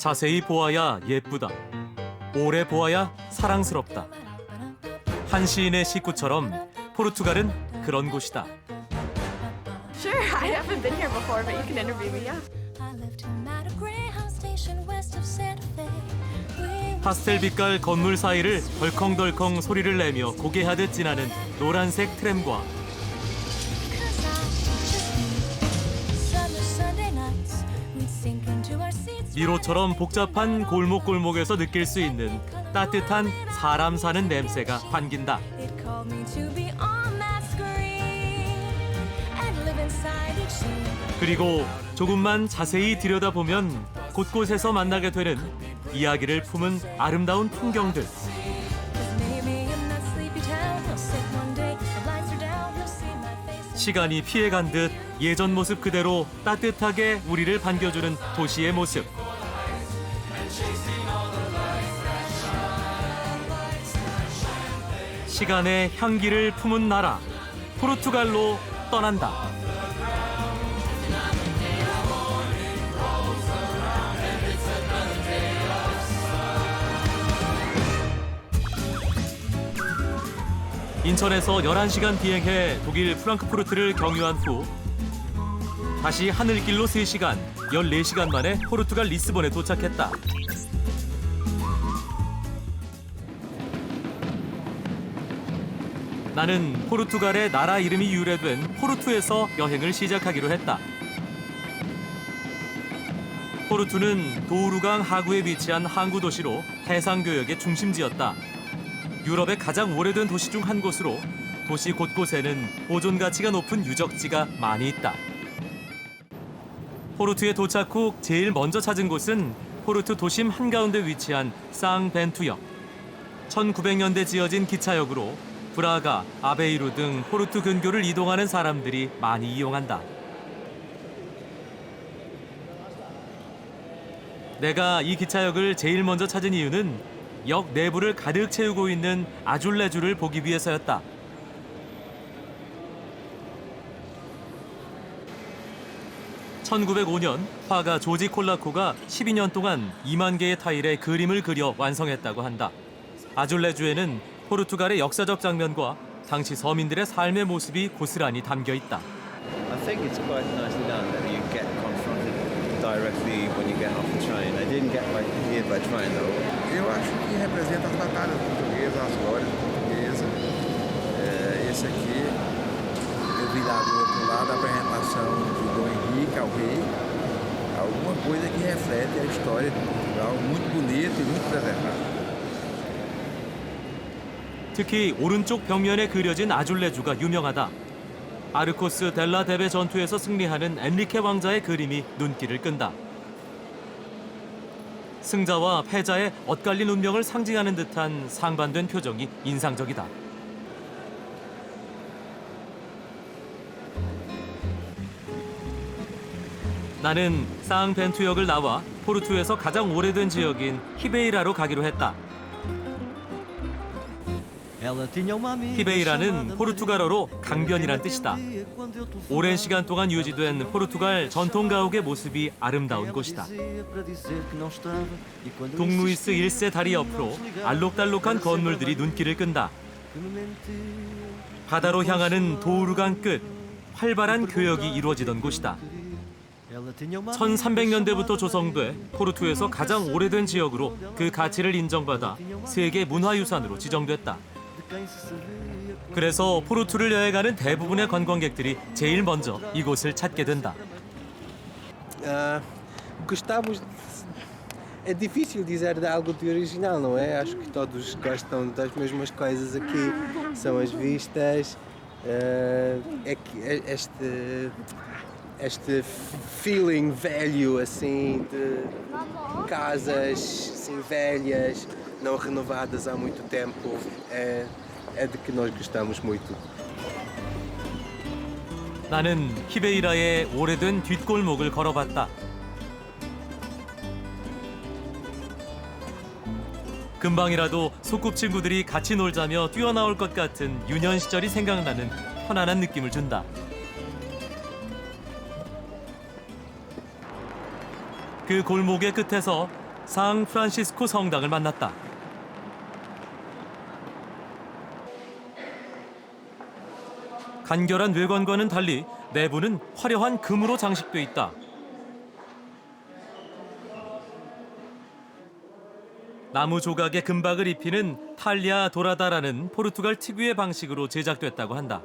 자세히 보아야 예쁘다. 오래 보아야 사랑스럽다. 한 시인의 시구처럼 포르투갈은 그런 곳이다. Sure, I haven't been here before, but you can interview me, yeah. 파스텔 빛깔 건물 사이를 덜컹덜컹 소리를 내며 고개하듯 지나는 노란색 트램과 미로처럼 복잡한 골목골목에서 느낄 수 있는 따뜻한 사람 사는 냄새가 반긴다. 그리고 조금만 자세히 들여다보면 곳곳에서 만나게 되는 이야기를 품은 아름다운 풍경들. 시간이 피해간 듯 예전 모습 그대로 따뜻하게 우리를 반겨주는 도시의 모습. 시간의 향기를 품은 나라, 포르투갈로 떠난다. 인천에서 11시간 비행해 독일 프랑크푸르트를 경유한 후 다시 하늘길로 3시간, 14시간 만에 포르투갈 리스본에 도착했다. 나는 포르투갈의 나라 이름이 유래된 포르투에서 여행을 시작하기로 했다. 포르투는 도우루강 하구에 위치한 항구 도시로 해상교역의 중심지였다. 유럽의 가장 오래된 도시 중 한 곳으로 도시 곳곳에는 보존 가치가 높은 유적지가 많이 있다. 포르투에 도착 후 제일 먼저 찾은 곳은 포르투 도심 한가운데 위치한 쌍벤투역. 1900년대 지어진 기차역으로 브라가, 아베이루 등 포르투 근교를 이동하는 사람들이 많이 이용한다. 내가 이 기차역을 제일 먼저 찾은 이유는 역 내부를 가득 채우고 있는 아줄레주를 보기 위해서였다. (1905년) 화가 조지 콜라코가 12년 동안 2만 개의 타일에 그림을 그려 완성했다고 한다. 아줄레주에는 포르투갈의 역사적 장면과 당시 서민들의 삶의 모습이 고스란히 담겨 있다. I think it's quite nicely done that you get confronted directly when you get off the train. I didn't get here by train though. Eu acho que representa as batalhas portuguesas, as glórias portuguesas. Esse aqui, eu vi lá do outro lado a apresentação de Dom Henrique ao rei. Alguma coisa que reflete a história de Portugal, muito bonita e muito preservada. 특히 오른쪽 벽면에 그려진 아줄레주가 유명하다. 아르코스 델라 데베 전투에서 승리하는 엔리케 왕자의 그림이 눈길을 끈다. 승자와 패자의 엇갈린 운명을 상징하는 듯한 상반된 표정이 인상적이다. 나는 쌍벤투역을 나와 포르투에서 가장 오래된 지역인 히베이라로 가기로 했다. 히베이라는 포르투갈어로 강변이란 뜻이다. 오랜 시간 동안 유지된 포르투갈 전통 가옥의 모습이 아름다운 곳이다. 동루이스 1세 다리 옆으로 알록달록한 건물들이 눈길을 끈다. 바다로 향하는 도우루강 끝, 활발한 교역이 이루어지던 곳이다. 1300년대부터 조성돼 포르투에서 가장 오래된 지역으로 그 가치를 인정받아 세계 문화유산으로 지정됐다. 그래서 포르투를 여행하는 대부분의 관광객들이 제일 먼저 이곳을 찾게 된다. Gostamos. É difícil dizer de algo de original, não é? Acho que todos gostam das mesmas coisas aqui. São as vistas, é que este feeling velho assim de casas assim velhas, não renovadas há muito tempo, é de que nós gostamos muito. 나는 히베이라의 오래된 뒷골목을 걸어봤다. 금방이라도 소꿉친구들이 같이 놀자며 뛰어나올 것 같은 유년 시절이 생각나는 편안한 느낌을 준다. 그 골목의 끝에서 상 프란시스코 성당을 만났다. 간결한 외관과는 달리 내부는 화려한 금으로 장식돼 있다. 나무 조각에 금박을 입히는 탈리아 도라다라는 포르투갈 특유의 방식으로 제작됐다고 한다.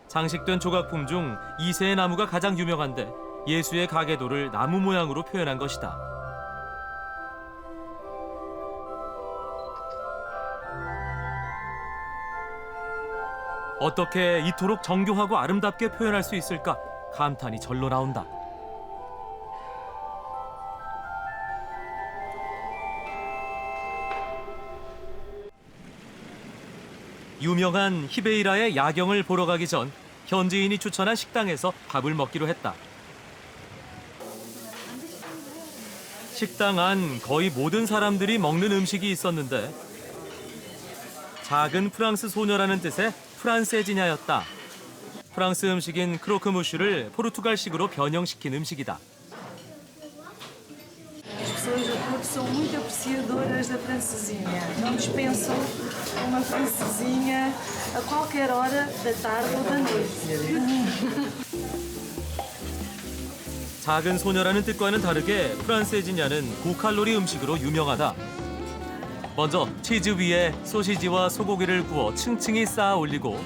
장식된 조각품 중 2세의 나무가 가장 유명한데 예수의 가계도를 나무 모양으로 표현한 것이다. 어떻게 이토록 정교하고 아름답게 표현할 수 있을까? 감탄이 절로 나온다. 유명한 히베이라의 야경을 보러 가기 전 현지인이 추천한 식당에서 밥을 먹기로 했다. 식당 안 거의 모든 사람들이 먹는 음식이 있었는데 작은 프랑스 소녀라는 뜻의 프란세지냐였다. 프랑스 음식인 크로크무슈를 포르투갈식으로 변형시킨 음식이다. As pessoas aqui são muito apreciadoras da francesinha. Não dispensam uma francesinha a qualquer hora da tarde ou da noite. 작은 소녀라는 뜻과는 다르게 프란세지냐는 고칼로리 음식으로 유명하다. 먼저 치즈 위에 소시지와 소고기를 구워 층층이 쌓아 올리고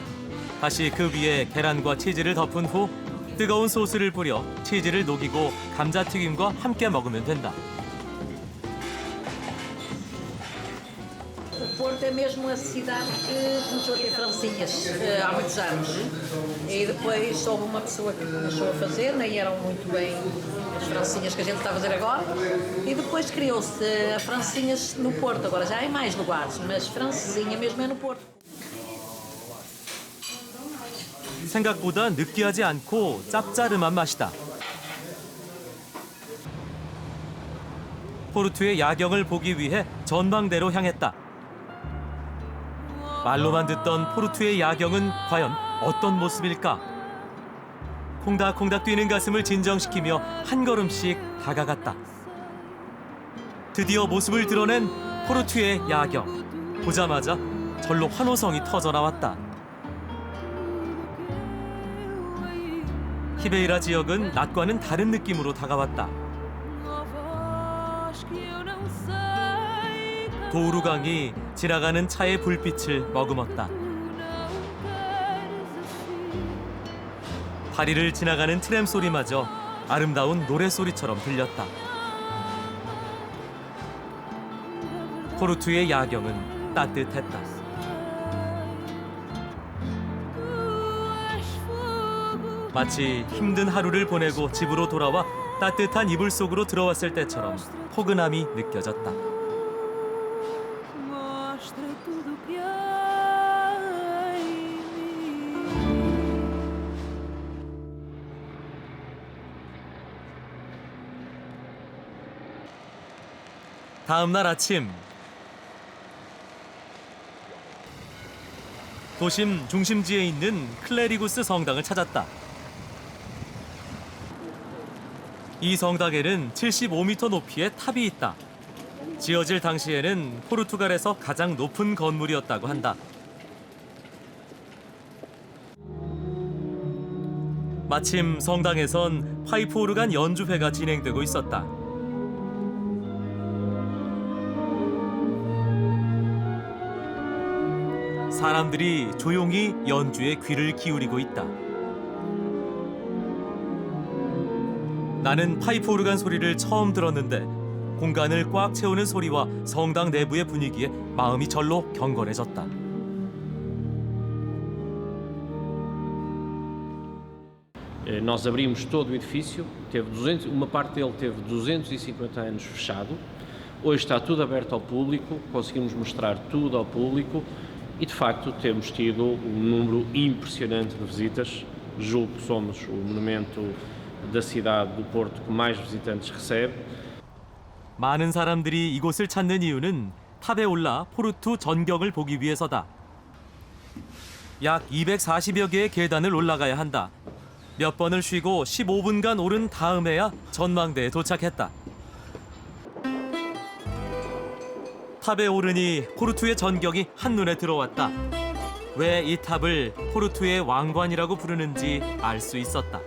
다시 그 위에 계란과 치즈를 덮은 후 뜨거운 소스를 뿌려 치즈를 녹이고 감자튀김과 함께 먹으면 된다. O Porto é mesmo a cidade que começou a ter francesinhas há muitos anos. E depois houve uma pessoa que começou a fazer, nem eram muito bem as francesinhas que a gente está a fazer agora. E depois criou-se a francesinhas no Porto. Agora já há em mais lugares, mas francesinha mesmo é no Porto. 생각보다 느끼하지 않고 짭짜름한 맛이다. 포르투의 야경을 보기 위해 전망대로 향했다. 말로만 듣던 포르투의 야경은 과연 어떤 모습일까? 콩닥콩닥 뛰는 가슴을 진정시키며 한 걸음씩 다가갔다. 드디어 모습을 드러낸 포르투의 야경. 보자마자 절로 환호성이 터져나왔다. 히베이라 지역은 낮과는 다른 느낌으로 다가왔다. 도우루강이 지나가는 차의 불빛을 머금었다. 다리를 지나가는 트램 소리마저 아름다운 노랫소리처럼 들렸다. 포르투의 야경은 따뜻했다. 마치 힘든 하루를 보내고 집으로 돌아와 따뜻한 이불 속으로 들어왔을 때처럼 포근함이 느껴졌다. 다음 날 아침 도심 중심지에 있는 클레리구스 성당을 찾았다. 이 성당에는 75m 높이의 탑이 있다. 지어질 당시에는 포르투갈에서 가장 높은 건물이었다고 한다. 마침 성당에선 파이프 오르간 연주회가 진행되고 있었다. 사람들이 조용히 연주에 귀를 기울이고 있다. 나는 파이프 오르간 소리를 처음 들었는데 공간을 꽉 채우는 소리와 성당 내부의 분위기에 마음이 절로 경건해졌다. Nós abrimos todo o edifício, uma parte dele teve 250 anos fechado, hoje está tudo aberto ao público, conseguimos mostrar tudo ao público e de facto temos tido um número impressionante de visitas. Julgo que somos o monumento da cidade do Porto que mais visitantes recebe. 많은 사람들이 이곳을 찾는 이유는 탑에 올라 포르투 전경을 보기 위해서다. 약 240여 개의 계단을 올라가야 한다. 몇 번을 쉬고 15분간 오른 다음에야 전망대에 도착했다. 탑에 오르니 포르투의 전경이 한눈에 들어왔다. 왜 이 탑을 포르투의 왕관이라고 부르는지 알 수 있었다.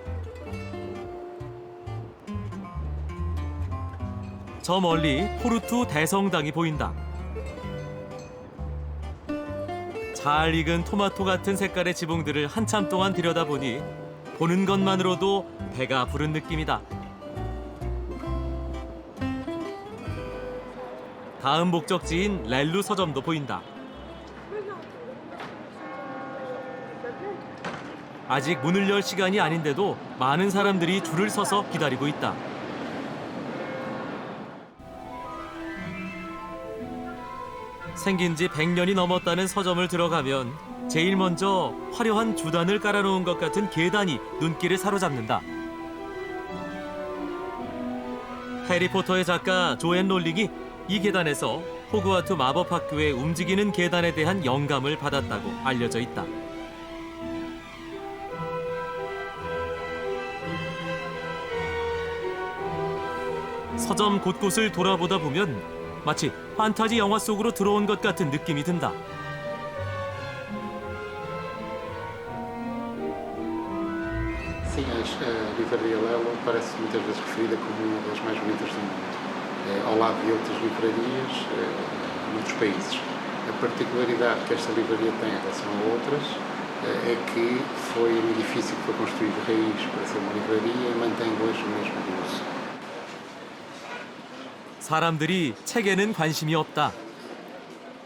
저 멀리 포르투 대성당이 보인다. 잘 익은 토마토 같은 색깔의 지붕들을 한참 동안 들여다보니 보는 것만으로도 배가 부른 느낌이다. 다음 목적지인 렐루 서점도 보인다. 아직 문을 열 시간이 아닌데도 많은 사람들이 줄을 서서 기다리고 있다. 생긴 지 100년이 넘었다는 서점을 들어가면 제일 먼저 화려한 주단을 깔아놓은 것 같은 계단이 눈길을 사로잡는다. 해리포터의 작가 조앤 롤링이 이 계단에서 호그와트 마법학교의 움직이는 계단에 대한 영감을 받았다고 알려져 있다. 서점 곳곳을 돌아보다 보면 마치 판타지 영화 속으로 들어온 것 같은 느낌이 든다. Sim, a livraria Lelo parece muitas vezes referida como uma das mais bonitas do mundo, ao lado de outras livrarias noutros países. A particularidade que esta livraria tem em relação a outras é que foi um edifício que foi construído de raiz para ser uma livraria e mantém hoje o mesmo uso. 사람들이 책에는 관심이 없다.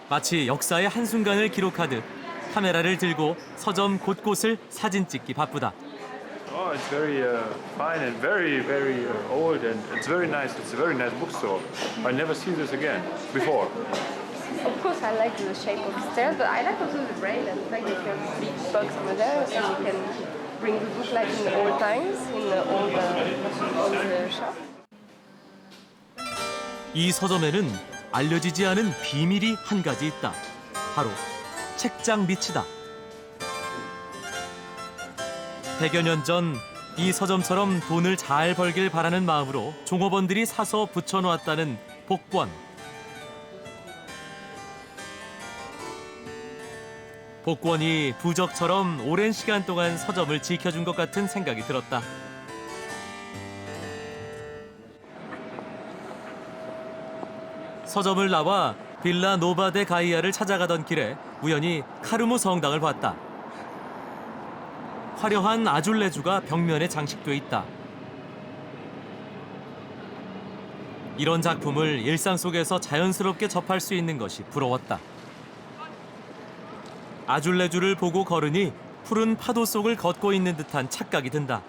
마치 역사의 한순간을 기록하듯 카메라를 들고 서점 곳곳을 사진 찍기 바쁘다. Oh, it's very fine and very old, and it's very nice. It's a very nice bookstore. I never seen this again before. Of course, I like the shape of the stairs, but I like also the braille and the fact that you have big books over there, so you can bring the book like in old times, in all the shop. 이 서점에는 알려지지 않은 비밀이 한 가지 있다. 바로 책장 밑이다. 100여 년 전 이 서점처럼 돈을 잘 벌길 바라는 마음으로 종업원들이 사서 붙여놓았다는 복권. 복권이 부적처럼 오랜 시간 동안 서점을 지켜준 것 같은 생각이 들었다. 서점을 나와 빌라 노바 데 가이아를 찾아가던 길에 우연히 카르무 성당을 봤다. 화려한 아줄레주가 벽면에 장식돼 있다. 이런 작품을 일상 속에서 자연스럽게 접할 수 있는 것이 부러웠다. 아줄레주를 보고 걸으니 푸른 파도 속을 걷고 있는 듯한 착각이 든다.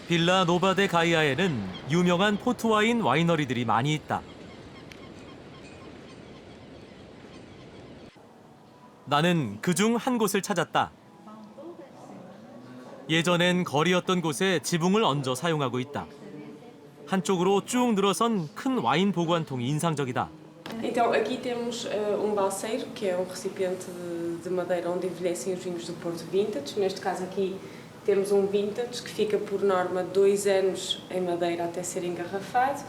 빌라 노바 데 가이아에는 유명한 포트와인 와이너리들이 많이 있다. 나는 그중 한 곳을 찾았다. 예전엔 거리였던 곳에 지붕을 얹어 사용하고 있다. 한쪽으로 쭉 늘어선 큰 와인 보관통이 인상적이다. Então, aqui temos balseiro, que é recipiente de madeira onde envelhecem os vinhos do Porto Vintage. Neste caso aqui temos vintage que fica por norma 2 anos em madeira até ser engarrafado.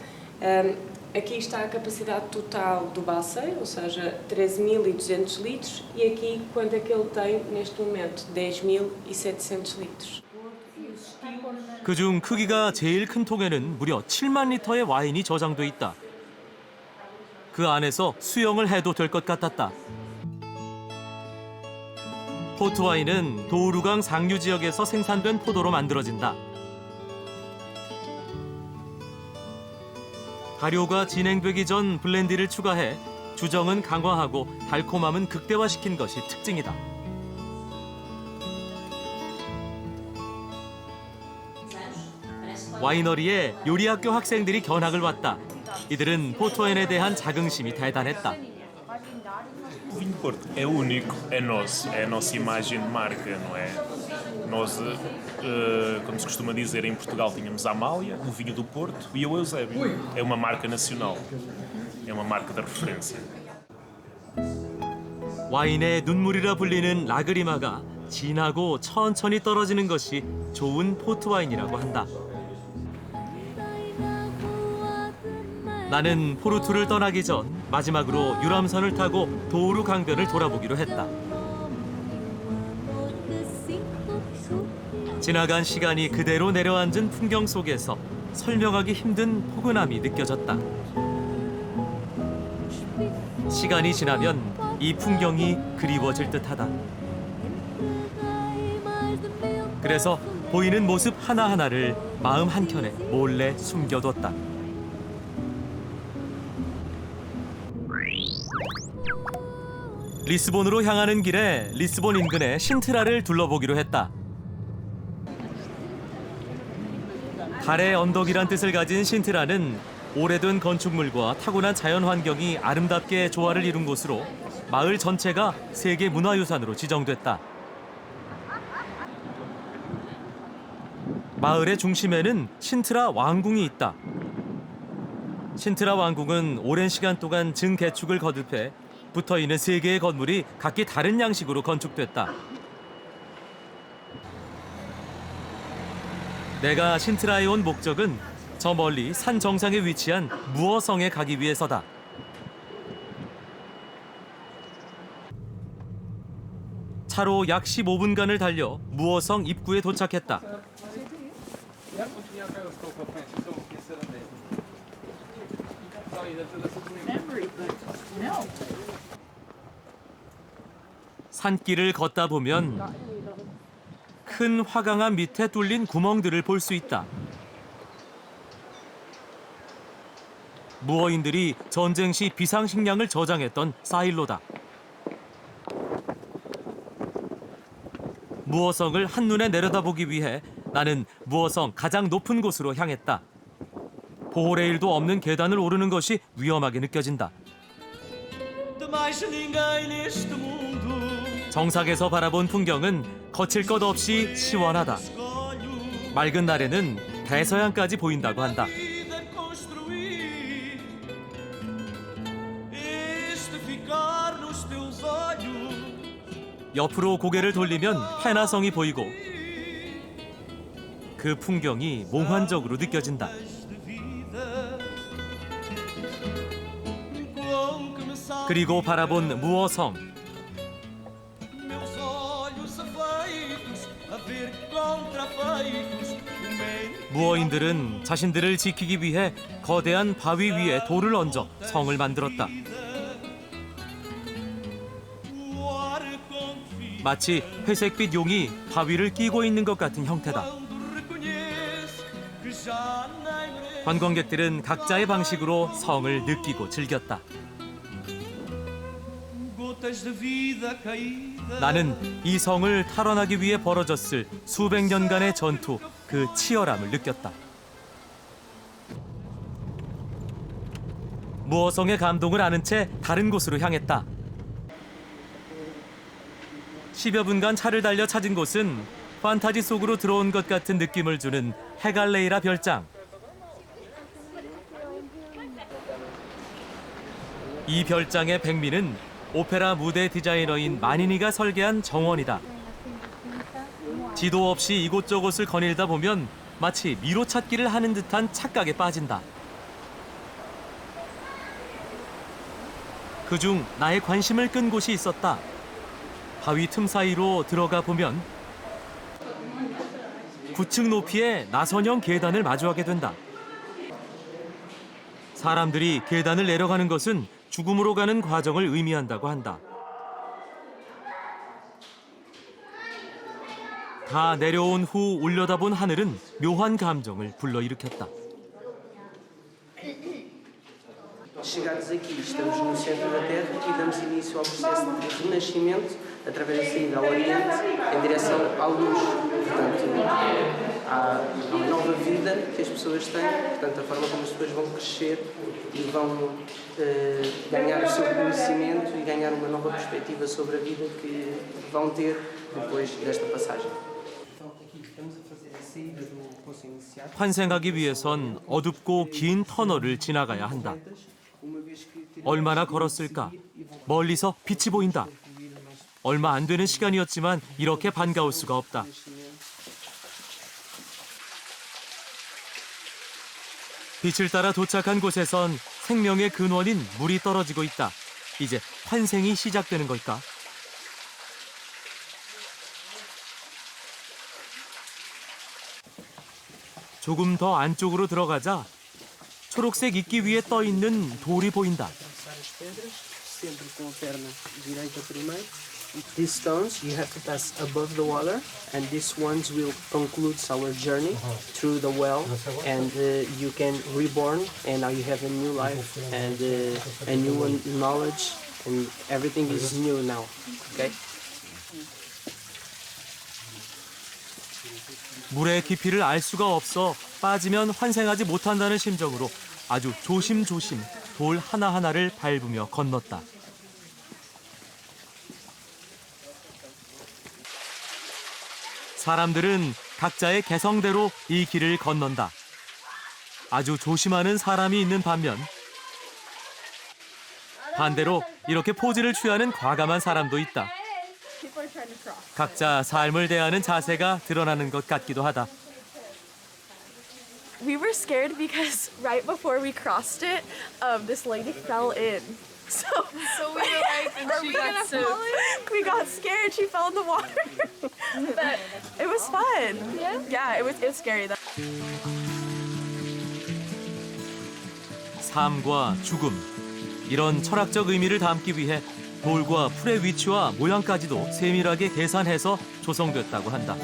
Aqui está a capacidade total do balseiro, ou seja, 13.200 litros, e aqui quanto é que ele tem neste momento? 10.700 litros. 그중 크기가 제일 큰 통에는 무려 7만 리터의 와인이 저장돼 있다. 그 안에서 수영을 해도 될 것 같았다. 포트와인은 도우루강 상류 지역에서 생산된 포도로 만들어진다. 발효가 진행되기 전 블렌디를 추가해 주정은 강화하고 달콤함은 극대화시킨 것이 특징이다. 와이너리에 요리학교 학생들이 견학을 왔다. 이들은 포트와인에 대한 자긍심이 대단했다. O vinho Porto é único, é nosso, é a nossa imagem de marca, não é? Nós, como se costuma dizer, em Portugal tínhamos a Amália, o vinho do Porto e o Eusébio. É uma marca nacional, é uma marca de referência. 와인의 눈물이라 불리는 라그리마가 진하고 천천히 떨어지는 것이 좋은 포트와인이라고 한다. 나는 포르투를 떠나기 전 마지막으로 유람선을 타고 도우루 강변을 돌아보기로 했다. 지나간 시간이 그대로 내려앉은 풍경 속에서 설명하기 힘든 포근함이 느껴졌다. 시간이 지나면 이 풍경이 그리워질 듯하다. 그래서 보이는 모습 하나하나를 마음 한켠에 몰래 숨겨뒀다. 리스본으로 향하는 길에 리스본 인근의 신트라를 둘러보기로 했다. 달의 언덕이란 뜻을 가진 신트라는 오래된 건축물과 타고난 자연 환경이 아름답게 조화를 이룬 곳으로 마을 전체가 세계 문화유산으로 지정됐다. 마을의 중심에는 신트라 왕궁이 있다. 신트라 왕궁은 오랜 시간 동안 증개축을 거듭해 붙어있는 세 개의 건물이 각기 다른 양식으로 건축됐다. 내가 신트라에 온 목적은 저 멀리 산 정상에 위치한 무어성에 가기 위해서다. 차로 약 15분간을 달려 무어성 입구에 도착했다. 산길을 걷다 보면 큰 화강암 밑에 뚫린 구멍들을 볼 수 있다. 무어인들이 전쟁 시 비상식량을 저장했던 사일로다. 무어성을 한눈에 내려다보기 위해 나는 무어성 가장 높은 곳으로 향했다. 보호레일도 없는 계단을 오르는 것이 위험하게 느껴진다. 정상에서 바라본 풍경은 거칠 것 없이 시원하다. 맑은 날에는 대서양까지 보인다고 한다. 옆으로 고개를 돌리면 페나성이 보이고 그 풍경이 몽환적으로 느껴진다. 그리고 바라본 무어성. 무어인들은 자신들을 지키기 위해 거대한 바위 위에 돌을 얹어 성을 만들었다. 마치 회색빛 용이 바위를 끼고 있는 것 같은 형태다. 관광객들은 각자의 방식으로 성을 느끼고 즐겼다. 나는 이 성을 탈환하기 위해 벌어졌을 수백 년간의 전투, 그 치열함을 느꼈다. 무어성의 감동을 아는 채 다른 곳으로 향했다. 10여 분간 차를 달려 찾은 곳은 판타지 속으로 들어온 것 같은 느낌을 주는 헤갈레이라 별장. 이 별장의 백미는 오페라 무대 디자이너인 마니니가 설계한 정원이다. 지도 없이 이곳저곳을 거닐다 보면 마치 미로찾기를 하는 듯한 착각에 빠진다. 그중 나의 관심을 끈 곳이 있었다. 바위 틈 사이로 들어가 보면 9층 높이의 나선형 계단을 마주하게 된다. 사람들이 계단을 내려가는 것은 죽음으로 가는 과정을 의미한다고 한다. 다 내려온 후 올려다본 하늘은 묘한 감정을 불러일으켰다. Chegados aqui, estamos no centro da Terra e damos início ao processo de renascimento através da saída ao Oriente em direção à luz. Portanto, há uma nova vida que as pessoas têm, portanto, a forma como as pessoas vão crescer e vão ganhar o seu conhecimento e ganhar uma nova perspectiva sobre a vida que vão ter depois desta passagem. 환생하기 위해선 어둡고 긴 터널을 지나가야 한다. 얼마나 걸었을까? 멀리서 빛이 보인다. 얼마 안 되는 시간이었지만 이렇게 반가울 수가 없다. 빛을 따라 도착한 곳에선 생명의 근원인 물이 떨어지고 있다. 이제 환생이 시작되는 걸까? 조금 더 안쪽으로 들어가자 초록색 이끼 위에 떠 있는 돌이 보인다. Sempre com a perna direita primeiro. These stones you have to pass above the water, and these ones will conclude our journey through the well, and you can reborn, and now you have a new life and a new knowledge, and everything is new now. Okay. 물의 깊이를 알 수가 없어 빠지면 환생하지 못한다는 심정으로 아주 조심조심 돌 하나하나를 밟으며 건넜다. 사람들은 각자의 개성대로 이 길을 건넌다. 아주 조심하는 사람이 있는 반면 반대로 이렇게 포즈를 취하는 과감한 사람도 있다. 각자 삶을 대하는 자세가 드러나는 것 같기도 하다. We were scared because right before we crossed it, this lady fell in. So we were like, are we gonna fall in? We got scared. She fell in the water. But it was fun. Yeah, it was scary though. 삶과 죽음, 이런 철학적 의미를 담기 위해 돌과 풀의 위치와 모양까지도 세밀하게 계산해서 조성됐다고 한다.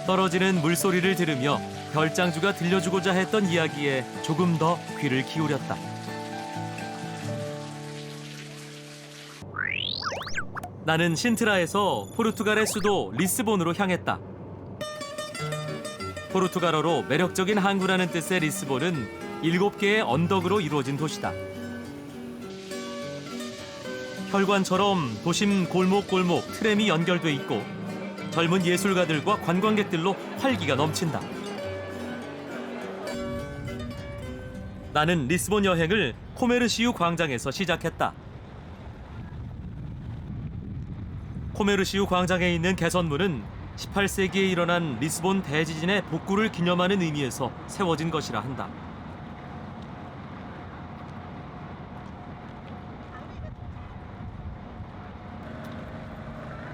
떨어지는 물소리를 들으며 별장주가 들려주고자 했던 이야기에 조금 더 귀를 기울였다. 나는 신트라에서 포르투갈의 수도 리스본으로 향했다. 포르투갈어로 매력적인 항구라는 뜻의 리스본은 7개의 언덕으로 이루어진 도시다. 혈관처럼 도심 골목골목 트램이 연결돼 있고 젊은 예술가들과 관광객들로 활기가 넘친다. 나는 리스본 여행을 코메르시우 광장에서 시작했다. 코메르시우 광장에 있는 개선문은 18세기에 일어난 리스본 대지진의 복구를 기념하는 의미에서 세워진 것이라 한다.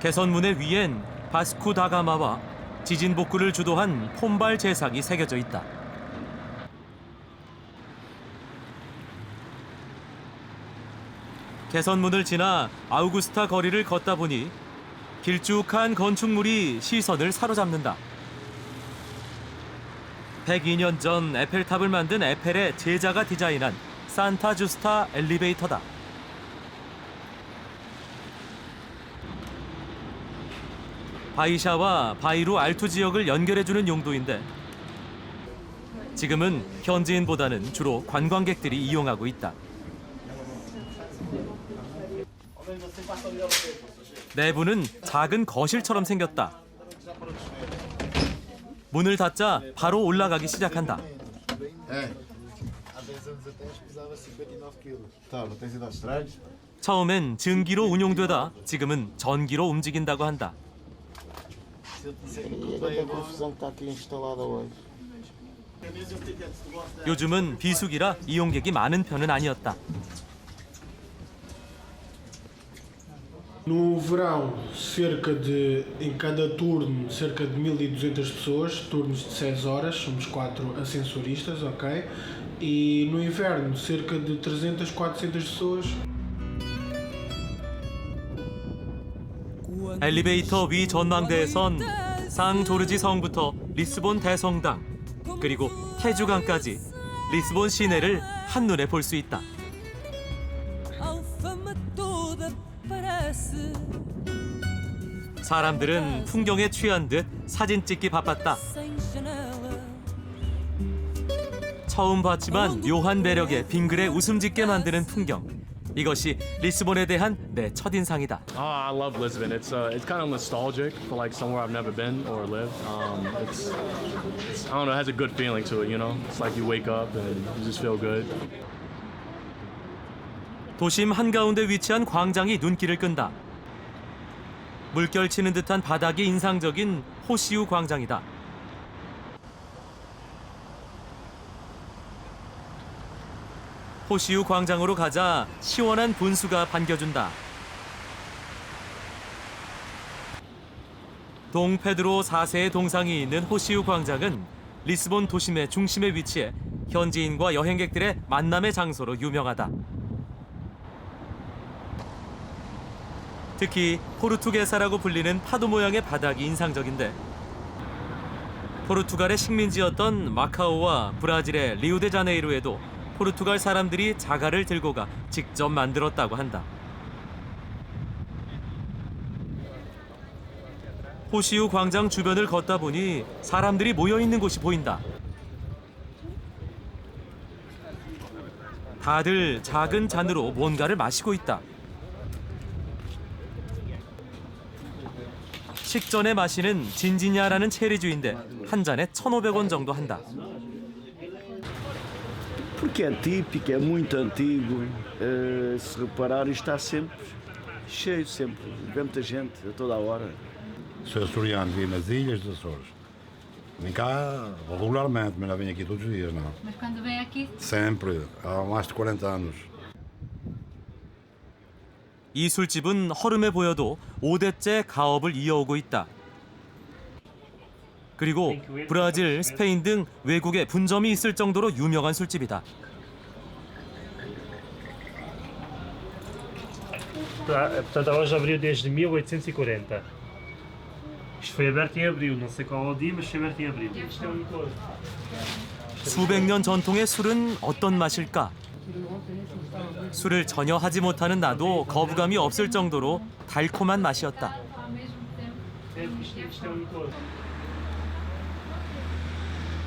개선문의 위엔 바스쿠 다가마와 지진 복구를 주도한 폼발 제상이 새겨져 있다. 개선문을 지나 아우구스타 거리를 걷다 보니 길쭉한 건축물이 시선을 사로잡는다. 102년 전 에펠탑을 만든 에펠의 제자가 디자인한 산타 주스타 엘리베이터다. 바이샤와 바이루 알투 지역을 연결해주는 용도인데 지금은 현지인보다는 주로 관광객들이 이용하고 있다. 내부는 작은 거실처럼 생겼다. 문을 닫자 바로 올라가기 시작한다. 처음엔 증기로 운용되다 지금은 전기로 움직인다고 한다. 요즘은 비수기라 이용객이 많은 편은 아니었다. No verão, em cada turno, cerca de 1.200 pessoas, turnos de 6 horas, somos 4 ascensoristas, ok? E no inverno, cerca de 300, 400 pessoas. 엘리베이터 위 전망대에선 상 조르지 성부터 리스본 대성당, 그리고 태주강까지 리스본 시내를 한눈에 볼 수 있다. 사람들은 풍경에 취한 듯 사진 찍기 바빴다. 처음 봤지만 묘한 매력에 빙그레 웃음 짓게 만드는 풍경. 이것이 리스본에 대한 내 첫인상이다. I love Lisbon. It's kind of nostalgic for like somewhere I've never been or lived. It's I don't know, it has a good feeling to it, you know? It's like you wake up and you just feel good. 도심 한가운데 위치한 광장이 눈길을 끈다. 물결 치는 듯한 바닥이 인상적인 호시우 광장이다. 호시우 광장으로 가자 시원한 분수가 반겨준다. 동페드로 4세의 동상이 있는 호시우 광장은 리스본 도심의 중심에 위치해 현지인과 여행객들의 만남의 장소로 유명하다. 특히 포르투게사라고 불리는 파도 모양의 바닥이 인상적인데 포르투갈의 식민지였던 마카오와 브라질의 리우데자네이루에도 포르투갈 사람들이 자갈을 들고 가 직접 만들었다고 한다. 호시우 광장 주변을 걷다 보니 사람들이 모여 있는 곳이 보인다. 다들 작은 잔으로 뭔가를 마시고 있다. 식전에 마시는 진지냐라는 체리주인데 한 잔에 1,500원 정도 한다. Porque é típico, é muito antigo. Se reparar, está sempre cheio, sempre. Vê muita gente a toda a hora. Sou açoriano, vivo nas ilhas dos Açores. Vem cá regularmente, mas não venho aqui todos os dias, não. Mas quando vem aqui? Sempre, há mais de 40 anos. 이 술집은 허름해 보여도 5대째 가업을 이어오고 있다. 그리고 브라질, 스페인 등 외국에 분점이 있을 정도로 유명한 술집이다. Portanto, a loja abriu desde 1840. Isto foi aberto em abril, não sei qual é o dia, mas foi aberto em abril. Isto é um licor. 수백 년 전통의 술은 어떤 맛일까? 술을 전혀 하지 못하는 나도 거부감이 없을 정도로 달콤한 맛이었다.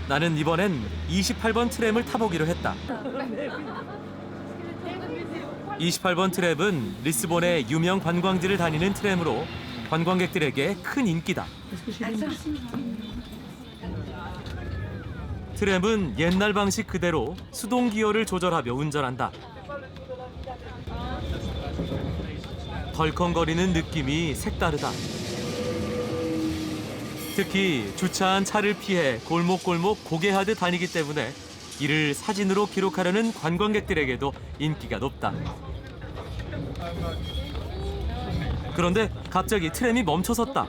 나는 이번엔 28번 트램을 타보기로 했다. 28번 트램은 리스본의 유명 관광지를 다니는 트램으로 관광객들에게 큰 인기다. 트램은 옛날 방식 그대로 수동 기어를 조절하며 운전한다. 덜컹거리는 느낌이 색다르다. 특히 주차한 차를 피해 골목골목 고개하듯 다니기 때문에 이를 사진으로 기록하려는 관광객들에게도 인기가 높다. 그런데 갑자기 트램이 멈춰섰다.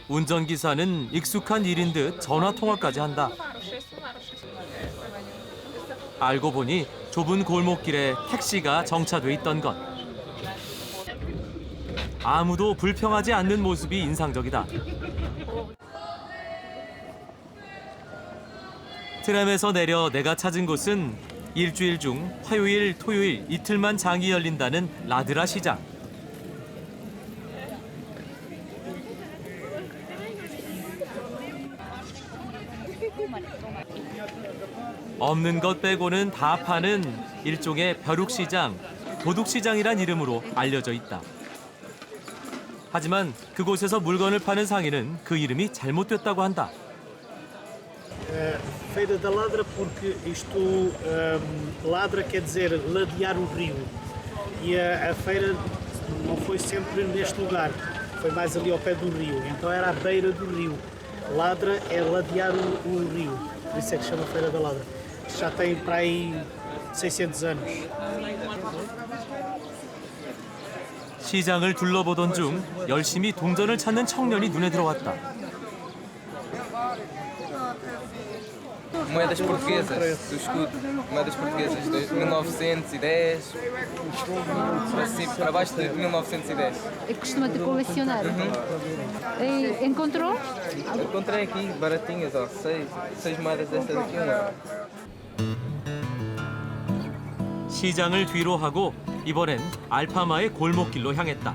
운전기사는 익숙한 일인 듯 전화통화까지 한다. 알고 보니 좁은 골목길에 택시가 정차돼 있던 것. 아무도 불평하지 않는 모습이 인상적이다. 트램에서 내려 내가 찾은 곳은 일주일 중 화요일, 토요일 이틀만 장이 열린다는 라드라 시장. 없는 것 빼고는 다 파는 일종의 벼룩시장, 도둑시장이란 이름으로 알려져 있다. 하지만 그곳에서 물건을 파는 상인은 그 이름이 잘못됐다고 한다. Feira da Ladra porque isto ladra quer dizer ladear o rio e a feira não foi sempre neste lugar, foi mais ali ao pé do rio, então era à beira do rio. Ladra é ladear o rio, por isso é que chama Feira da Ladra. Isto já tem para aí 600 anos. 시장을 둘러보던 중 열심히 동전을 찾는 청년이 눈에 들어왔다. Moedas portuguesas do escudo, moedas portuguesas de 1910 para baixo de 1910. Costuma de colecionar. Encontrou? Encontrei aqui baratinhas, ó, seis moedas destas aqui, €1. 시장을 뒤로 하고 이번엔 알파마의 골목길로 향했다.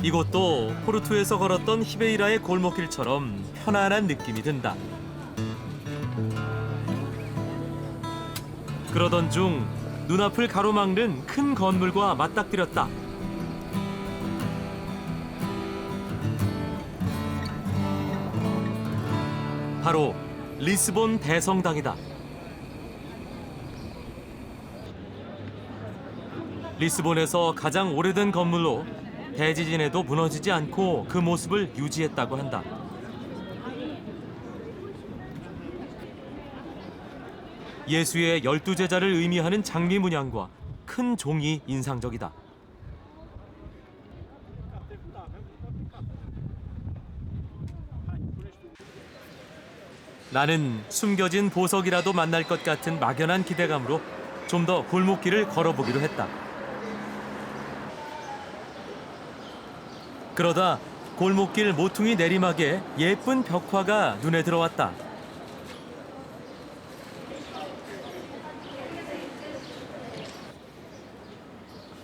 이곳도 포르투에서 걸었던 히베이라의 골목길처럼 편안한 느낌이 든다. 그러던 중 눈앞을 가로막는 큰 건물과 맞닥뜨렸다. 바로 리스본 대성당이다. 리스본에서 가장 오래된 건물로 대지진에도 무너지지 않고 그 모습을 유지했다고 한다. 예수의 12제자를 의미하는 장미 문양과 큰 종이 인상적이다. 나는 숨겨진 보석이라도 만날 것 같은 막연한 기대감으로 좀 더 골목길을 걸어보기로 했다. 그러다 골목길 모퉁이 내리막에 예쁜 벽화가 눈에 들어왔다.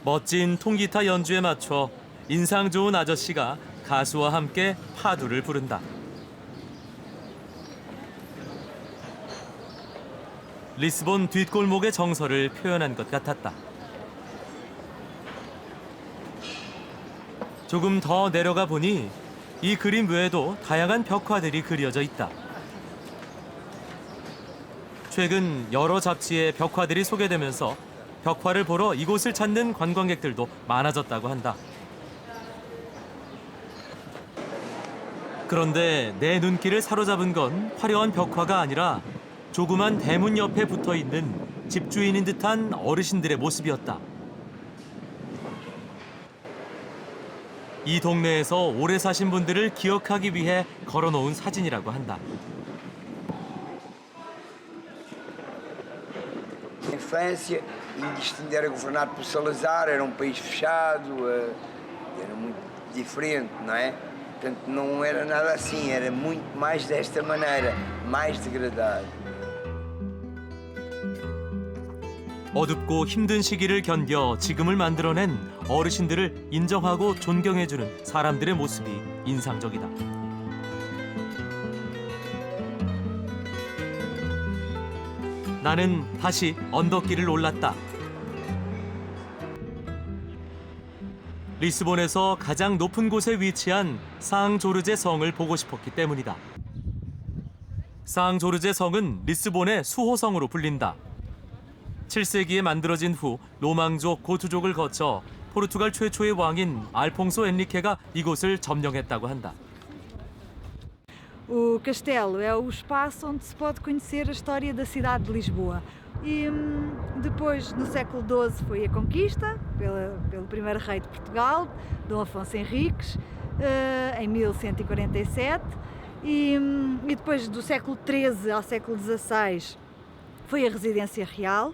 멋진 통기타 연주에 맞춰 인상 좋은 아저씨가 가수와 함께 파도를 부른다. 리스본 뒷골목의 정서를 표현한 것 같았다. 조금 더 내려가 보니 이 그림 외에도 다양한 벽화들이 그려져 있다. 최근 여러 잡지에 벽화들이 소개되면서 벽화를 보러 이곳을 찾는 관광객들도 많아졌다고 한다. 그런데 내 눈길을 사로잡은 건 화려한 벽화가 아니라 조그만 대문 옆에 붙어있는 집주인인 듯한 어르신들의 모습이었다. 이 동네에서 오래 사신 분들을 기억하기 위해 걸어놓은 사진이라고 한다. A infância, ainda era governado por Salazar, era país fechado, era muito diferente, não é? Portanto, não era nada assim, era muito mais desta maneira, mais degradado. 어둡고 힘든 시기를 견뎌 지금을 만들어낸 어르신들을 인정하고 존경해주는 사람들의 모습이 인상적이다. 나는 다시 언덕길을 올랐다. 리스본에서 가장 높은 곳에 위치한 상조르제 성을 보고 싶었기 때문이다. 상조르제 성은 리스본의 수호성으로 불린다. 7세기에 만들어진 후 로망족 고투족을 거쳐 포르투갈 최초의 왕인 알퐁소 엔리케가 이곳을 점령했다고 한다. O castelo é o espaço onde se pode conhecer a história da cidade de Lisboa. E depois, no século XII, foi a conquista pelo primeiro rei de Portugal, Dom Afonso Henriques, em 1147. E depois, do século XIII ao século XVI, foi a residência real.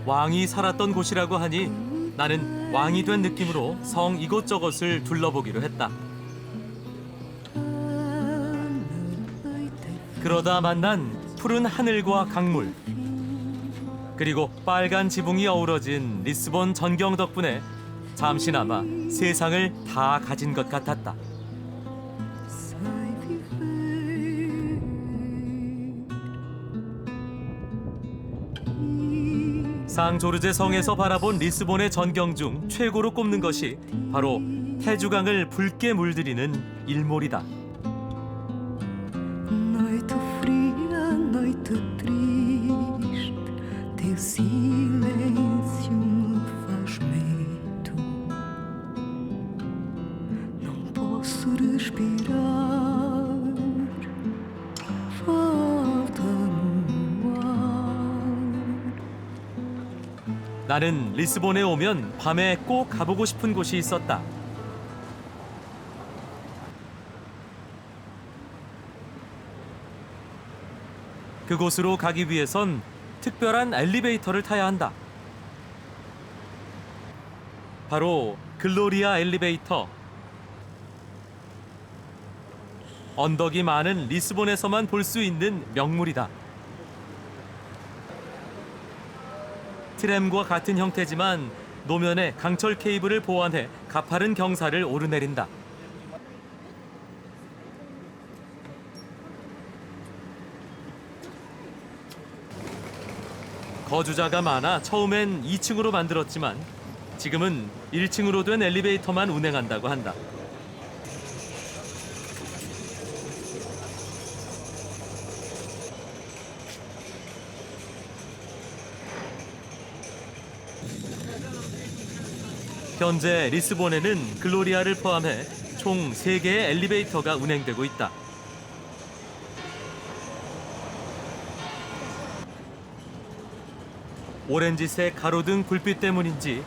왕이 살았던 곳이라고 하니 나는 왕이 된 느낌으로 성 이곳저곳을 둘러보기로 했다. 그러다 만난 푸른 하늘과 강물, 그리고 빨간 지붕이 어우러진 리스본 전경 덕분에 잠시나마 세상을 다 가진 것 같았다. 상조르제 성에서 바라본 리스본의 전경 중 최고로 꼽는 것이 바로 태주강을 붉게 물들이는 일몰이다. Noite fria, noite triste, teu silêncio me faz medo. Não posso respirar, falta-me o ar. 나는 리스본에 오면 밤에 꼭 가보고 싶은 곳이 있었다. 그곳으로 가기 위해선 특별한 엘리베이터를 타야 한다. 바로 글로리아 엘리베이터. 언덕이 많은 리스본에서만 볼 수 있는 명물이다. 트램과 같은 형태지만 노면에 강철 케이블을 보완해 가파른 경사를 오르내린다. 거주자가 많아 처음엔 2층으로 만들었지만 지금은 1층으로 된 엘리베이터만 운행한다고 한다. 현재 리스본에는 글로리아를 포함해 총 3개의 엘리베이터가 운행되고 있다. 오렌지색 가로등 불빛 때문인지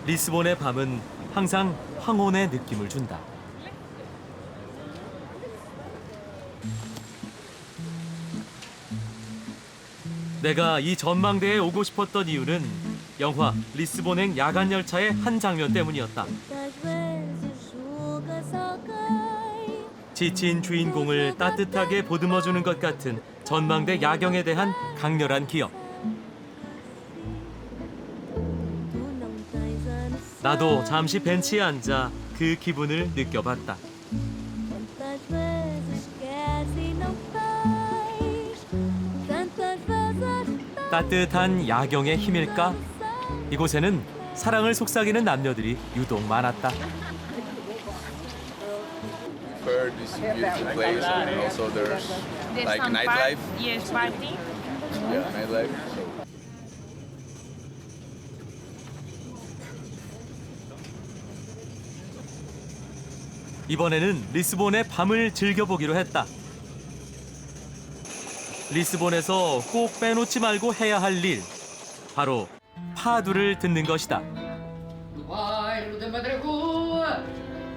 리스본의 밤은 항상 황혼의 느낌을 준다. 내가 이 전망대에 오고 싶었던 이유는 영화 리스본행 야간 열차의 한 장면 때문이었다. 지친 주인공을 따뜻하게 보듬어주는 것 같은 전망대 야경에 대한 강렬한 기억. 나도 잠시 벤치에 앉아 그 기분을 느껴봤다. 따뜻한 야경의 힘일까? 이곳에는 사랑을 속삭이는 남녀들이 유독 많았다. For this beautiful place, and also there's like nightlife. Yes, party. Yeah, nightlife. So. 이번에는 리스본의 밤을 즐겨보기로 했다. 리스본에서 꼭 빼놓지 말고 해야 할 일, 바로 파두를 듣는 것이다. Do bairro da Madragoa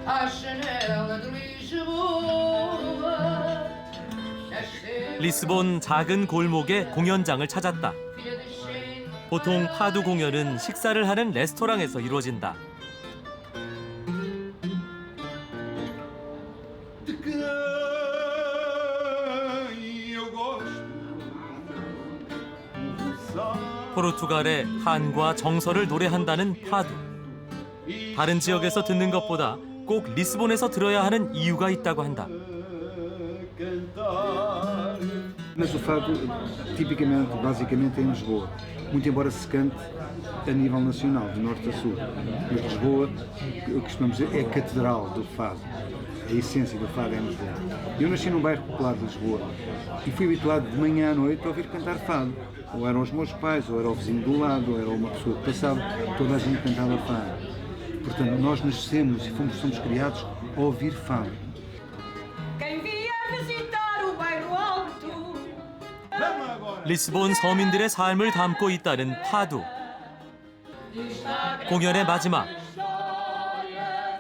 à janela de Lisboa. 리스본 작은 골목에 공연장을 찾았다. 보통 파두 공연은 식사를 하는 레스토랑에서 이루어진다. 포르투갈의 한과 정서를 노래한다는 파두. 다른 지역에서 듣는 것보다 꼭 리스본에서 들어야 하는 이유가 있다고 한다. Mas o fado, tipicamente, basicamente, é em Lisboa. Muito embora se cante a nível nacional, de norte a sul. Mas Lisboa, costumamos dizer, é a catedral do fado. A essência do fado é em Lisboa. Eu nasci num bairro popular de Lisboa e fui habituado de manhã à noite a ouvir cantar fado. Ou eram os meus pais, ou era o vizinho do lado, ou era uma pessoa que passava, toda a gente cantava fado. Portanto, nós nascemos e somos criados a ouvir fado. Quem vier visitar o bairro alto. 리스본 서민들의 삶을 담고 있다는 파두. 공연의 마지막.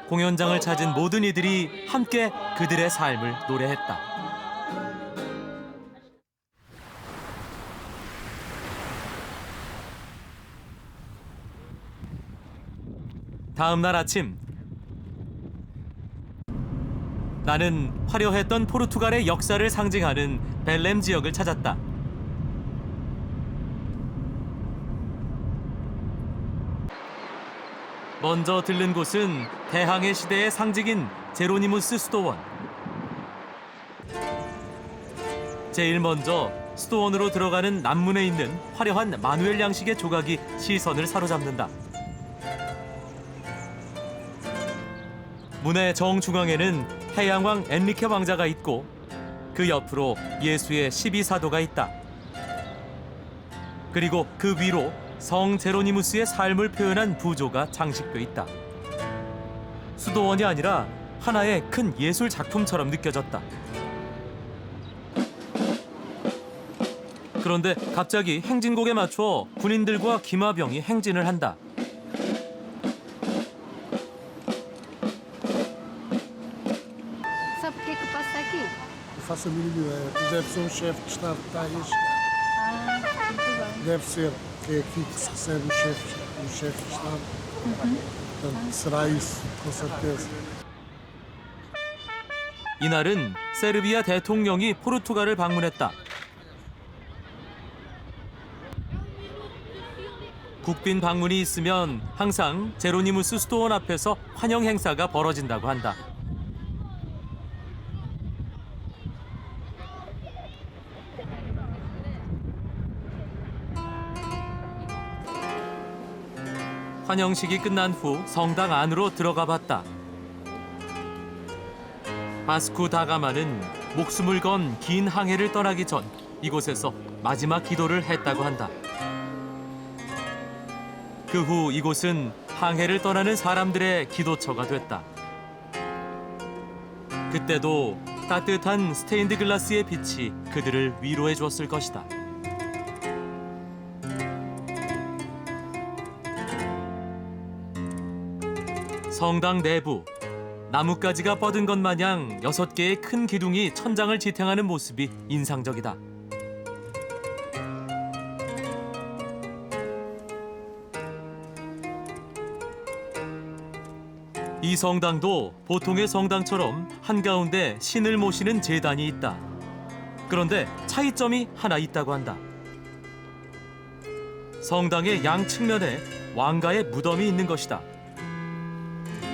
공연장을 찾은 모든 이들이 함께 그들의 삶을 노래했다. 다음 날 아침, 나는 화려했던 포르투갈의 역사를 상징하는 벨렘 지역을 찾았다. 먼저 들른 곳은 대항해 시대의 상징인 제로니무스 수도원. 제일 먼저 수도원으로 들어가는 남문에 있는 화려한 마누엘 양식의 조각이 시선을 사로잡는다. 문의 정중앙에는 해양왕 엔리케 왕자가 있고 그 옆으로 예수의 12사도가 있다. 그리고 그 위로 성 제로니무스의 삶을 표현한 부조가 장식돼 있다. 수도원이 아니라 하나의 큰 예술 작품처럼 느껴졌다. 그런데 갑자기 행진곡에 맞춰 군인들과 기마병이 행진을 한다. Sabe o que é que passa aqui? Não faço a mínima ideia. Deve ser um chefe de Estado que está aí a chegar. Deve ser, que é aqui que se recebe os chefes de Estado. Portanto, será isso, com certeza. 이날은 세르비아 대통령이 포르투갈을 방문했다. 국빈 방문이 있으면 항상 제로니무스 수도원 앞에서 환영 행사가 벌어진다고 한다. 환영식이 끝난 후 성당 안으로 들어가 봤다. 바스쿠 다가마는 목숨을 건 긴 항해를 떠나기 전 이곳에서 마지막 기도를 했다고 한다. 그 후 이곳은 항해를 떠나는 사람들의 기도처가 됐다. 그때도 따뜻한 스테인드 글라스의 빛이 그들을 위로해 주었을 것이다. 성당 내부, 나뭇가지가 뻗은 것 마냥 6개의 큰 기둥이 천장을 지탱하는 모습이 인상적이다. 이 성당도 보통의 성당처럼 한가운데 신을 모시는 제단이 있다. 그런데 차이점이 하나 있다고 한다. 성당의 양측면에 왕가의 무덤이 있는 것이다.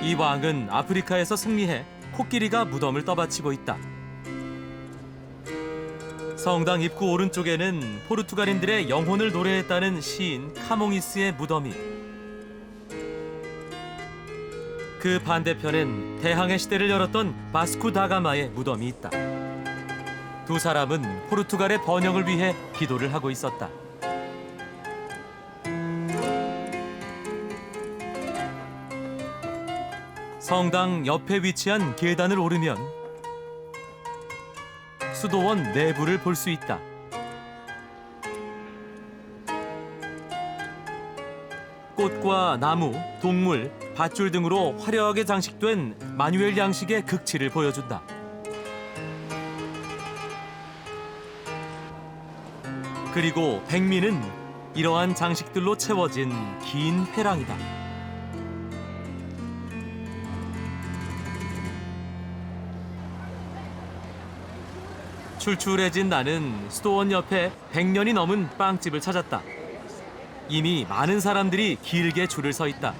이 왕은 아프리카에서 승리해 코끼리가 무덤을 떠받치고 있다. 성당 입구 오른쪽에는 포르투갈인들의 영혼을 노래했다는 시인 카몽이스의 무덤이, 그 반대편엔 대항해 시대를 열었던 바스코 다가마의 무덤이 있다. 두 사람은 포르투갈의 번영을 위해 기도를 하고 있었다. 성당 옆에 위치한 계단을 오르면 수도원 내부를 볼 수 있다. 꽃과 나무, 동물, 밧줄 등으로 화려하게 장식된 마누엘 양식의 극치를 보여준다. 그리고 백미는 이러한 장식들로 채워진 긴 회랑이다. 출출해진 나는 수도원 옆에 100년이 넘은 빵집을 찾았다. 이미 많은 사람들이 길게 줄을 서 있다.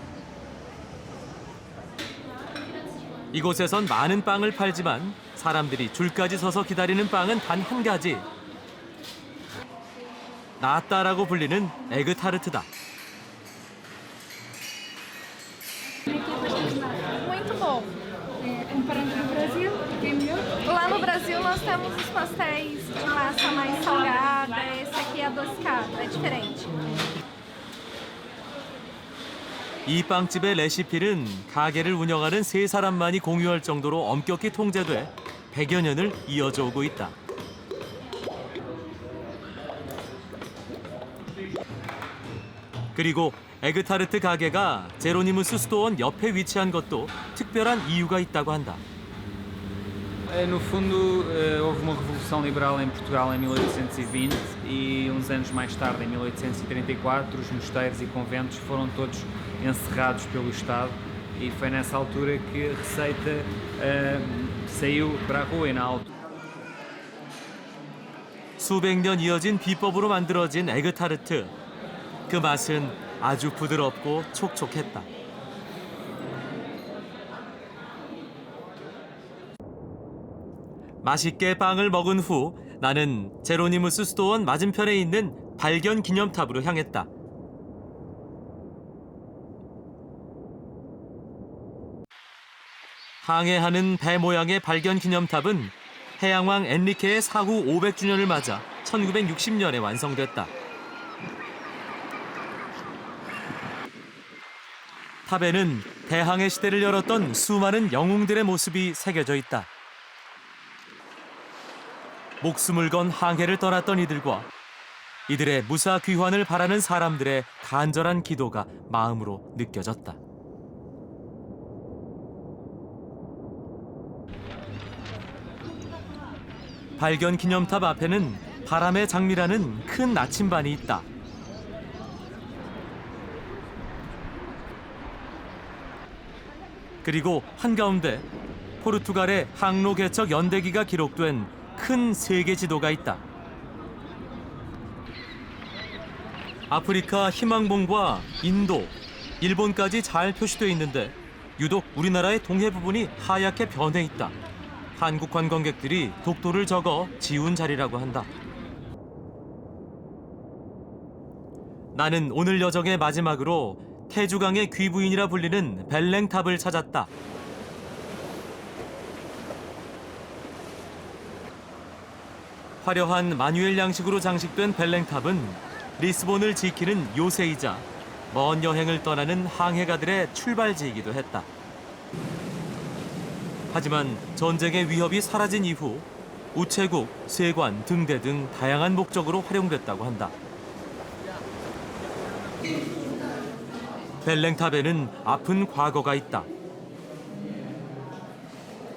이곳에선 많은 빵을 팔지만 사람들이 줄까지 서서 기다리는 빵은 단 한 가지. 나따라고 불리는 에그타르트다. Muito bom. Comparando com o Brasil, é melhor? Lá no Brasil nós temos os pastéis de massa mais salgada, esse aqui é adocicado, é diferente. 이 빵집의 레시피는 가게를 운영하는 3사람만이 공유할 정도로 엄격히 통제돼 100여 년을 이어져 오고 있다. 그리고 에그타르트 가게가 제로니무스 수도원 옆에 위치한 것도 특별한 이유가 있다고 한다. No fundo, houve uma revolução liberal em Portugal em 1820 e uns anos mais tarde, em 1834, os mosteiros e conventos foram todos encerrados pelo Estado e foi nessa altura que a Receita saiu para a rua e na altura. 수백 년 이어진 비법으로 만들어진 에그타르트. 그 맛은 아주 부드럽고 촉촉했다. 맛있게 빵을 먹은 후 나는 제로니무스 수도원 맞은편에 있는 발견 기념탑으로 향했다. 항해하는 배 모양의 발견 기념탑은 해양왕 엔리케의 사후 500주년을 맞아 1960년에 완성됐다. 탑에는 대항해 시대를 열었던 수많은 영웅들의 모습이 새겨져 있다. 목숨을 건 항해를 떠났던 이들과 이들의 무사 귀환을 바라는 사람들의 간절한 기도가 마음으로 느껴졌다. 발견 기념탑 앞에는 바람의 장미라는 큰 나침반이 있다. 그리고 한가운데 포르투갈의 항로 개척 연대기가 기록된 큰 세계 지도가 있다. 아프리카 희망봉과 인도, 일본까지 잘 표시되어 있는데 유독 우리나라의 동해 부분이 하얗게 변해 있다. 한국 관광객들이 독도를 적어 지운 자리라고 한다. 나는 오늘 여정의 마지막으로 태주강의 귀부인이라 불리는 벨랭탑을 찾았다. 화려한 마누엘 양식으로 장식된 벨랭탑은 리스본을 지키는 요새이자 먼 여행을 떠나는 항해가들의 출발지이기도 했다. 하지만 전쟁의 위협이 사라진 이후 우체국, 세관, 등대 등 다양한 목적으로 활용됐다고 한다. 벨랭탑에는 아픈 과거가 있다.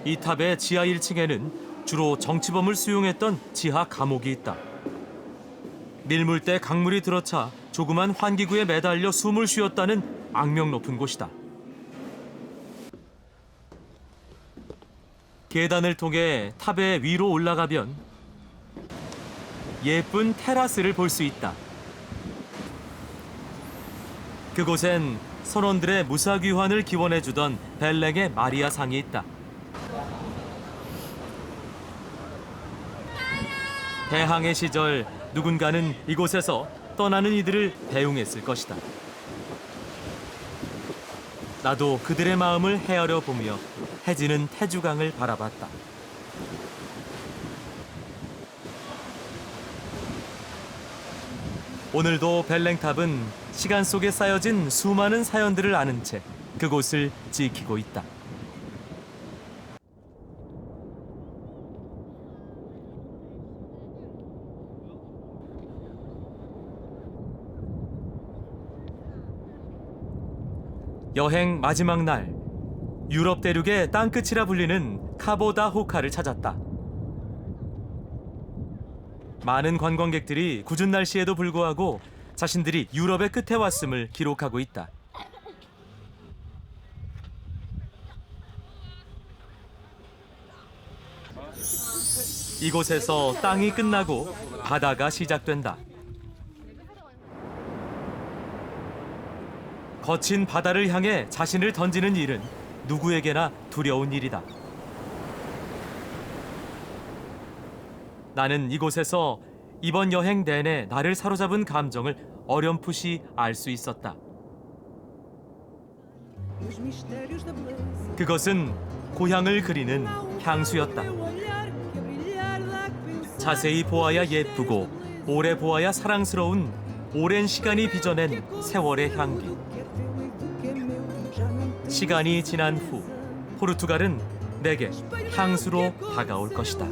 이 탑의 지하 1층에는 주로 정치범을 수용했던 지하 감옥이 있다. 밀물때 강물이 들어차 조그만 환기구에 매달려 숨을 쉬었다는 악명 높은 곳이다. 계단을 통해 탑의 위로 올라가면 예쁜 테라스를 볼 수 있다. 그곳엔 선원들의 무사귀환을 기원해주던 벨랭의 마리아 상이 있다. 대항해 시절 누군가는 이곳에서 떠나는 이들을 배웅했을 것이다. 나도 그들의 마음을 헤아려 보며 해지는 태주강을 바라봤다. 오늘도 벨랭탑은 시간 속에 쌓여진 수많은 사연들을 아는 채 그곳을 지키고 있다. 여행 마지막 날, 유럽 대륙의 땅끝이라 불리는 카보 다 호카를 찾았다. 많은 관광객들이 궂은 날씨에도 불구하고 자신들이 유럽의 끝에 왔음을 기록하고 있다. 이곳에서 땅이 끝나고 바다가 시작된다. 거친 바다를 향해 자신을 던지는 일은 누구에게나 두려운 일이다. 나는 이곳에서 이번 여행 내내 나를 사로잡은 감정을 어렴풋이 알 수 있었다. 그것은 고향을 그리는 향수였다. 자세히 보아야 예쁘고 오래 보아야 사랑스러운 오랜 시간이 빚어낸 세월의 향기. 시간이 지난 후 포르투갈은 내게 향수로 다가올 것이다.